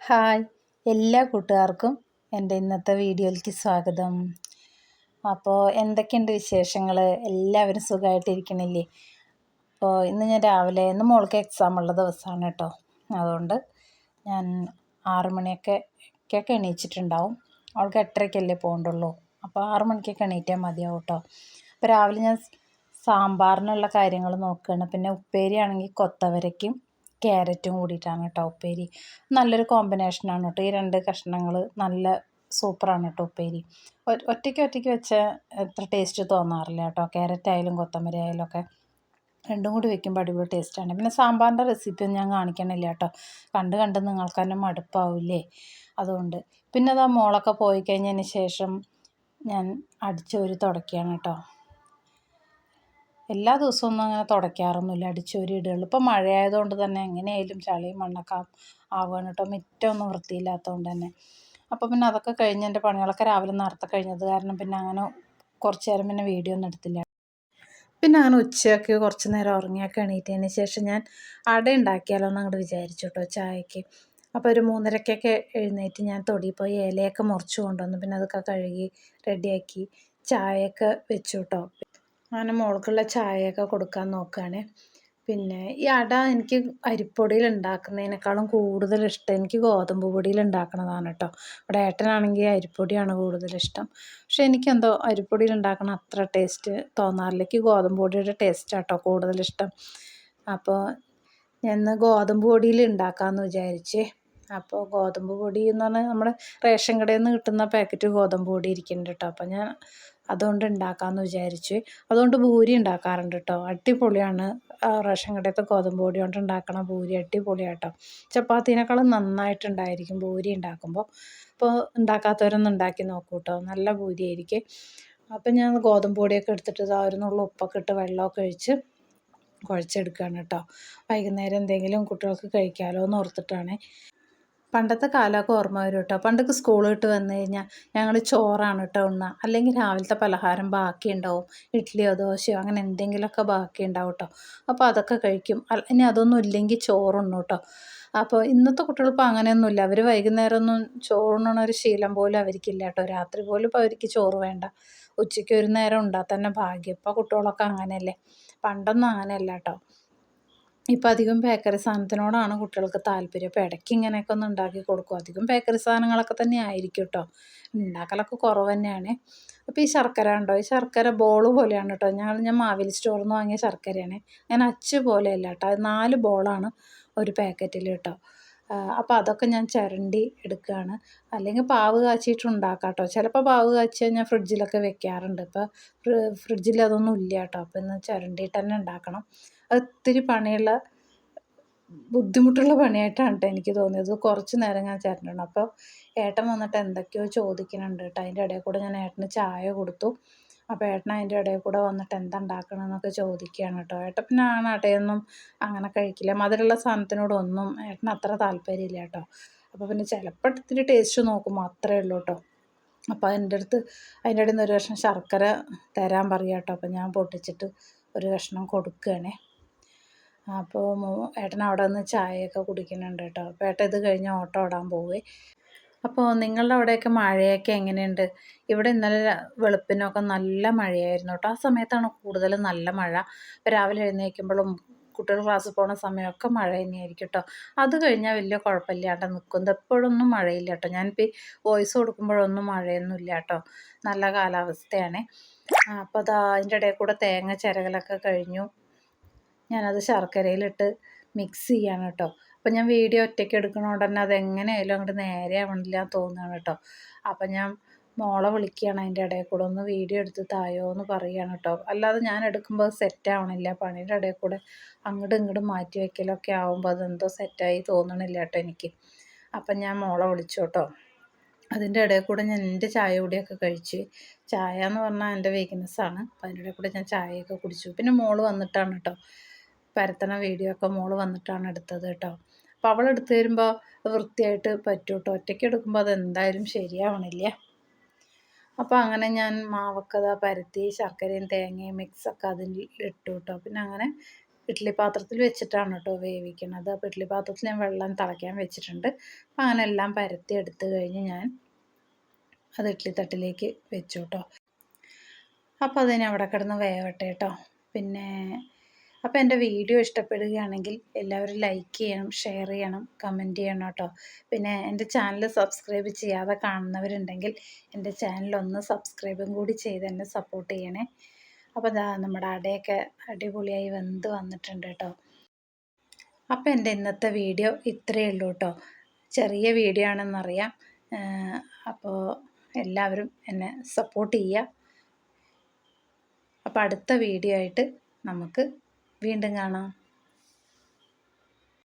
Hi എല്ലാ കൂട്ടുകാർക്കും എൻ്റെ ഇന്നത്തെ വീഡിയോയിലേക്ക് സ്വാഗതം. അപ്പോൾ എന്തൊക്കെയുണ്ട് വിശേഷങ്ങൾ? എല്ലാവരും സുഖമായിട്ടിരിക്കണില്ലേ? അപ്പോൾ ഇന്ന് മോൾക്ക് എക്സാം ഉള്ള ദിവസമാണ് കേട്ടോ. അതുകൊണ്ട് ഞാൻ 6 മണിയൊക്കെ എണീച്ചിട്ടുണ്ടാവും. അവൾക്ക് 8:30-ക്കല്ലേ പോകണ്ടുള്ളൂ. അപ്പോൾ 6 മണിക്കൊക്കെ എണീറ്റാൽ മതിയാവും കേട്ടോ. അപ്പോൾ രാവിലെ ഞാൻ സാമ്പാറിനുള്ള കാര്യങ്ങൾ നോക്കുകയാണ്. പിന്നെ ഉപ്പേരി ആണെങ്കിൽ കൊത്തവരയ്ക്കും ക്യാരറ്റും കൂടിയിട്ടാണ് കേട്ടോ ഉപ്പേരി. നല്ലൊരു കോമ്പിനേഷനാണ് കേട്ടോ. ഈ 2 കഷ്ണങ്ങൾ നല്ല സൂപ്പറാണ് കേട്ടോ ഉപ്പേരി. ഒറ്റയ്ക്ക് വെച്ചാൽ അത്ര ടേസ്റ്റ് തോന്നാറില്ല കേട്ടോ. ക്യാരറ്റ് ആയാലും കൊത്തമല്ലി ആയാലും ഒക്കെ രണ്ടും കൂടി വെക്കുമ്പോൾ അടിപൊളി ടേസ്റ്റാണ്. പിന്നെ സാമ്പാറിൻ്റെ റെസിപ്പിയൊന്നും ഞാൻ കാണിക്കണില്ല കേട്ടോ. കണ്ട് നിങ്ങൾക്ക് തന്നെ മടുപ്പാവില്ലേ. അതുകൊണ്ട് പിന്നെ അതാ മോളൊക്കെ പോയി കഴിഞ്ഞതിന് ശേഷം ഞാൻ അടിച്ചോരി തുടയ്ക്കുകയാണ് കേട്ടോ. എല്ലാ ദിവസവും ഒന്നും അങ്ങനെ തുടയ്ക്കാറൊന്നുമില്ല, അടിച്ചോരി ഇടുകയുള്ളൂ. ഇപ്പോൾ മഴയായതുകൊണ്ട് തന്നെ എങ്ങനെയായാലും ചളിയും മണ്ണൊക്കെ ആവുകയാണ് കേട്ടോ. മുറ്റമൊന്നും വൃത്തിയില്ലാത്തതുകൊണ്ട് തന്നെ. അപ്പോൾ പിന്നെ അതൊക്കെ കഴിഞ്ഞ് എൻ്റെ പണികളൊക്കെ രാവിലെ നേരത്തെ കഴിഞ്ഞത് കാരണം പിന്നെ അങ്ങനെ കുറച്ച് നേരം പിന്നെ വീഡിയോ ഒന്നും എടുത്തില്ല. പിന്നെ അങ്ങനെ ഉച്ചയ്ക്ക് കുറച്ച് നേരം ഉറങ്ങിയൊക്കെ എണീറ്റതിന് ശേഷം ഞാൻ അട ഉണ്ടാക്കിയാലോ എന്ന് അങ്ങോട്ട് വിചാരിച്ചു കേട്ടോ ചായക്ക്. അപ്പോൾ ഒരു 3:30-ക്കൊക്കെ എഴുന്നേറ്റ് ഞാൻ തൊടിയിൽ പോയി ഇലയൊക്കെ മുറിച്ച് കൊണ്ടുവന്നു. പിന്നെ അതൊക്കെ കഴുകി റെഡിയാക്കി ചായയൊക്കെ വെച്ചു കേട്ടോ. അങ്ങനെ മോൾക്കുള്ള ചായയൊക്കെ കൊടുക്കാൻ നോക്കുകയാണ്. പിന്നെ ഈ അട എനിക്ക് അരിപ്പൊടിയിൽ ഉണ്ടാക്കുന്നതിനേക്കാളും കൂടുതൽ ഇഷ്ടം എനിക്ക് ഗോതമ്പ് പൊടിയിൽ ഉണ്ടാക്കുന്നതാണ് കേട്ടോ. ഇവിടെ ഏട്ടനാണെങ്കിൽ അരിപ്പൊടിയാണ് കൂടുതലിഷ്ടം. പക്ഷേ എനിക്കെന്തോ അരിപ്പൊടിയിൽ ഉണ്ടാക്കണ അത്ര ടേസ്റ്റ് തോന്നാറില്ല. എനിക്ക് ഗോതമ്പ് പൊടിയുടെ ടേസ്റ്റാണ് കേട്ടോ കൂടുതലിഷ്ടം. അപ്പോൾ ഞാൻ ഗോതമ്പ് പൊടിയിൽ ഉണ്ടാക്കാമെന്ന് വിചാരിച്ച്. അപ്പോൾ ഗോതമ്പ് പൊടി എന്ന് പറഞ്ഞാൽ നമ്മുടെ റേഷൻ കടയിൽ നിന്ന് കിട്ടുന്ന പാക്കറ്റ് ഗോതമ്പ് പൊടി ഇരിക്കുന്നുണ്ട് കേട്ടോ. അപ്പോൾ ഞാൻ അതുകൊണ്ട് ഉണ്ടാക്കാമെന്ന് വിചാരിച്ച്. അതുകൊണ്ട് ഭൂരി ഉണ്ടാക്കാറുണ്ട് കേട്ടോ. അടിപൊളിയാണ് റേഷൻ കടയിലത്തെ ഗോതമ്പ് പൊടി കൊണ്ട് ഉണ്ടാക്കണ ഭൂരി. അടിപൊളിയാണ് കേട്ടോ. ചപ്പാത്തിനേക്കാളും നന്നായിട്ടുണ്ടായിരിക്കും ഭൂരി ഉണ്ടാക്കുമ്പോൾ. അപ്പോൾ ഉണ്ടാക്കാത്തവരൊന്നും ഉണ്ടാക്കി നോക്കൂ കേട്ടോ. നല്ല ഭൂരിയായിരിക്കും. അപ്പം ഞാൻ ഗോതമ്പ് പൊടിയൊക്കെ എടുത്തിട്ട് ഒരു നുള്ളു ഉപ്പൊക്കെ ഇട്ട് വെള്ളമൊക്കെ ഒഴിച്ച് കുഴച്ചെടുക്കുകയാണ് കേട്ടോ. വൈകുന്നേരം എന്തെങ്കിലും കുട്ടികൾക്ക് കഴിക്കാമല്ലോ എന്ന് ഓർത്തിട്ടാണ്. പണ്ടത്തെ കാലമൊക്കെ ഓർമ്മ വരും കേട്ടോ. പണ്ടൊക്കെ സ്കൂൾ വിട്ട് വന്നു കഴിഞ്ഞാൽ ഞങ്ങൾ ചോറാണ് കേട്ടോ ഉണ്ണുക. അല്ലെങ്കിൽ രാവിലത്തെ പലഹാരം ബാക്കി ഉണ്ടാവും. ഇഡ്ഡലിയോ ദോശയോ അങ്ങനെ എന്തെങ്കിലുമൊക്കെ ബാക്കി ഉണ്ടാവും കേട്ടോ. അപ്പോൾ അതൊക്കെ കഴിക്കും. ഇനി അതൊന്നും ഇല്ലെങ്കിൽ ചോറുണ്ണു കേട്ടോ. അപ്പോൾ ഇന്നത്തെ കുട്ടികളിപ്പോൾ അങ്ങനെയൊന്നുമില്ല. അവർ വൈകുന്നേരമൊന്നും ചോറുണ്ണണ ഒരു ശീലം പോലും അവർക്കില്ല കേട്ടോ. രാത്രി പോലും ഇപ്പോൾ അവർക്ക് ചോറ് വേണ്ട. ഉച്ചയ്ക്ക് ഒരു നേരം ഉണ്ടാൽ തന്നെ ഭാഗ്യം. ഇപ്പോൾ കുട്ടികളൊക്കെ അങ്ങനെയല്ലേ. പണ്ടൊന്നും അങ്ങനെയല്ല കേട്ടോ. ഇപ്പം അധികം ബേക്കറി സാധനത്തിനോടാണ് കുട്ടികൾക്ക് താല്പര്യം. അപ്പോൾ ഇടയ്ക്ക് ഇങ്ങനെയൊക്കെ ഒന്ന് ഉണ്ടാക്കി കൊടുക്കും. അധികം ബേക്കറി സാധനങ്ങളൊക്കെ തന്നെ ആയിരിക്കും കേട്ടോ. ഉണ്ടാക്കലൊക്കെ കുറവ് തന്നെയാണ്. അപ്പോൾ ഈ ശർക്കര ഉണ്ടോ, ഈ ശർക്കര ബോൾ പോലെയാണ് കേട്ടോ. ഞാൻ മാവേലി സ്റ്റോറിൽ നിന്ന് വാങ്ങിയ ശർക്കരയാണ്. ഞാൻ അച്ച് പോലെയല്ല കേട്ടോ. അത് 4 ബോളാണ് ഒരു പാക്കറ്റിൽ കേട്ടോ. അപ്പോൾ അതൊക്കെ ഞാൻ ചിരണ്ടി എടുക്കുകയാണ്. അല്ലെങ്കിൽ പാവ് കാച്ചിയിട്ട് ഉണ്ടാക്കാം കേട്ടോ. ചിലപ്പോൾ പാവ് കാച്ചിയാൽ ഞാൻ ഫ്രിഡ്ജിലൊക്കെ വെക്കാറുണ്ട്. ഇപ്പോൾ ഫ്രിഡ്ജിൽ അതൊന്നും ഇല്ല കേട്ടോ. അപ്പോൾ ഇന്ന് ചിരണ്ടിയിട്ട് തന്നെ ഉണ്ടാക്കണം. അത് ഇത്തിരി പണിയുള്ള ബുദ്ധിമുട്ടുള്ള പണിയായിട്ടാണ് കേട്ടോ എനിക്ക് തോന്നിയത്. കുറച്ച് നേരം ഞാൻ ചിരണ്ടണം. അപ്പോൾ ഏട്ടൻ വന്നിട്ട് എന്തൊക്കെയോ ചോദിക്കുന്നുണ്ട് കേട്ടോ. അതിൻ്റെ ഇടയിൽ കൂടെ ഞാൻ ഏട്ടന് ചായ കൊടുത്തു. അപ്പോൾ ഏട്ടൻ അതിൻ്റെ ഇടയിൽ കൂടെ വന്നിട്ട് എന്താ ഉണ്ടാക്കണമെന്നൊക്കെ ചോദിക്കുകയാണ് കേട്ടോ. ഏട്ടൻ പിന്നെ അടയൊന്നും അങ്ങനെ കഴിക്കില്ല. മധുരമുള്ള സാധനത്തിനോടൊന്നും ഏട്ടന് അത്ര താല്പര്യമില്ല കേട്ടോ. അപ്പോൾ പിന്നെ ചിലപ്പോൾ ഇത്തിരി ടേസ്റ്റ് നോക്കുമ്പോൾ അത്രയേ ഉള്ളൂ കേട്ടോ. അപ്പോൾ അതിൻ്റെ ഇടയിൽ നിന്ന് ഒരു കഷ്ണം ശർക്കര തരാൻ പറയുക കേട്ടോ. അപ്പോൾ ഞാൻ പൊട്ടിച്ചിട്ട് ഒരു കഷ്ണം കൊടുക്കുകയാണേ. അപ്പോൾ ഏട്ടൻ അവിടെ നിന്ന് ചായയൊക്കെ കുടിക്കുന്നുണ്ട് കേട്ടോ. അപ്പോൾ ഏട്ടൻ ഇത് കഴിഞ്ഞ് ഓട്ടോ ഓടാൻ പോവേ. അപ്പോൾ നിങ്ങളുടെ അവിടെയൊക്കെ മഴയൊക്കെ എങ്ങനെയുണ്ട്? ഇവിടെ ഇന്നലെ വെളുപ്പിനൊക്കെ നല്ല മഴയായിരുന്നു കേട്ടോ. ആ സമയത്താണ് കൂടുതലും നല്ല മഴ. ഇപ്പോൾ രാവിലെ എഴുന്നേൽക്കുമ്പോഴും കുട്ടികൾ ക്ലാസ്സിൽ പോകുന്ന സമയമൊക്കെ മഴ തന്നെയായിരിക്കും കേട്ടോ. അത് കഴിഞ്ഞാൽ വലിയ കുഴപ്പമില്ലാണ്ട് നിൽക്കും. എപ്പോഴൊന്നും മഴയില്ല കേട്ടോ. ഞാനിപ്പോൾ വോയിസ് കൊടുക്കുമ്പോഴൊന്നും മഴയൊന്നും ഇല്ല കേട്ടോ. നല്ല കാലാവസ്ഥയാണ്. അപ്പോൾ അതിൻ്റെ ഇടയിൽ കൂടെ തേങ്ങ ചിരകലൊക്കെ കഴിഞ്ഞു. ഞാനത് ശർക്കരയിലിട്ട് മിക്സ് ചെയ്യാണ് കേട്ടോ. അപ്പം ഞാൻ വീഡിയോ ഒറ്റയ്ക്ക് എടുക്കണോണ്ട് തന്നെ അതെങ്ങനെയായാലും അങ്ങോട്ട് നേരെ ആവണില്ല തോന്നുകയാണ് കേട്ടോ. അപ്പം ഞാൻ മോളെ വിളിക്കുകയാണ് അതിൻ്റെ ഇടയിൽ കൂടെ, ഒന്ന് വീഡിയോ എടുത്ത് തായോ എന്ന് പറയുകയാണ് കേട്ടോ. അല്ലാതെ ഞാൻ എടുക്കുമ്പോൾ സെറ്റ് ആവണില്ല. പണിയുടെ ഇടയിൽ കൂടെ അങ്ങോട്ടും ഇങ്ങോട്ടും മാറ്റി വയ്ക്കലൊക്കെ ആവുമ്പോൾ അതെന്തോ സെറ്റായി തോന്നണില്ല കേട്ടോ എനിക്ക്. അപ്പം ഞാൻ മോളെ വിളിച്ചു കേട്ടോ. അതിൻ്റെ ഇടയിൽ കൂടെ ഞാൻ എൻ്റെ ചായ കൂടിയൊക്കെ കഴിച്ച്. ചായ എന്ന് പറഞ്ഞാൽ എൻ്റെ വീക്ക്നെസ്സാണ്. അപ്പം അതിൻ്റെ ഇടയിൽ കൂടെ ഞാൻ ചായയൊക്കെ കുടിച്ചു. പിന്നെ മോള് വന്നിട്ടാണ് കേട്ടോ പരത്തണ വീഡിയോ ഒക്കെ മോള് വന്നിട്ടാണ് എടുത്തത് കേട്ടോ. അപ്പോൾ അവൾ എടുത്തു തരുമ്പോൾ വൃത്തിയായിട്ട് പറ്റും കേട്ടോ. ഒറ്റയ്ക്ക് എടുക്കുമ്പോൾ അതെന്തായാലും ശരിയാവണില്ല. അപ്പോൾ അങ്ങനെ ഞാൻ മാവൊക്കെ പരത്തി ശർക്കരയും തേങ്ങയും മിക്സൊക്കെ അതിൽ ഇട്ടു കേട്ടോ. പിന്നെ അങ്ങനെ ഇഡ്ഡലി പാത്രത്തിൽ വെച്ചിട്ടാണ് കേട്ടോ വേവിക്കുന്നത്. അപ്പോൾ ഇഡ്ഡലി പാത്രത്തിൽ ഞാൻ വെള്ളം തിളയ്ക്കാൻ വെച്ചിട്ടുണ്ട്. അപ്പോൾ അങ്ങനെ എല്ലാം പരത്തി എടുത്ത് കഴിഞ്ഞ് ഞാൻ അത് ഇഡ്ഡലി തട്ടിലേക്ക് വെച്ചു കേട്ടോ. അപ്പോൾ അതിന് അവിടെ കിടന്ന് വേവട്ടെ കേട്ടോ. പിന്നെ അപ്പോൾ എൻ്റെ വീഡിയോ ഇഷ്ടപ്പെടുകയാണെങ്കിൽ എല്ലാവരും ലൈക്ക് ചെയ്യണം, ഷെയർ ചെയ്യണം, കമൻറ്റ് ചെയ്യണം കേട്ടോ. പിന്നെ എൻ്റെ ചാനൽ സബ്സ്ക്രൈബ് ചെയ്യാതെ കാണുന്നവരുണ്ടെങ്കിൽ എൻ്റെ ചാനലൊന്ന് സബ്സ്ക്രൈബും കൂടി ചെയ്ത് എന്നെ സപ്പോർട്ട് ചെയ്യണേ. അപ്പോൾ ദാ നമ്മുടെ അടയൊക്കെ അടിപൊളിയായി വെന്ത് വന്നിട്ടുണ്ട് കേട്ടോ. അപ്പോൾ എൻ്റെ ഇന്നത്തെ വീഡിയോ ഇത്രയേ ഉള്ളൂ കേട്ടോ. ചെറിയ വീഡിയോ ആണെന്നറിയാം. അപ്പോൾ എല്ലാവരും എന്നെ സപ്പോർട്ട് ചെയ്യുക. അപ്പോൾ അടുത്ത വീഡിയോ ആയിട്ട് നമുക്ക് വീണ്ടും കാണാം.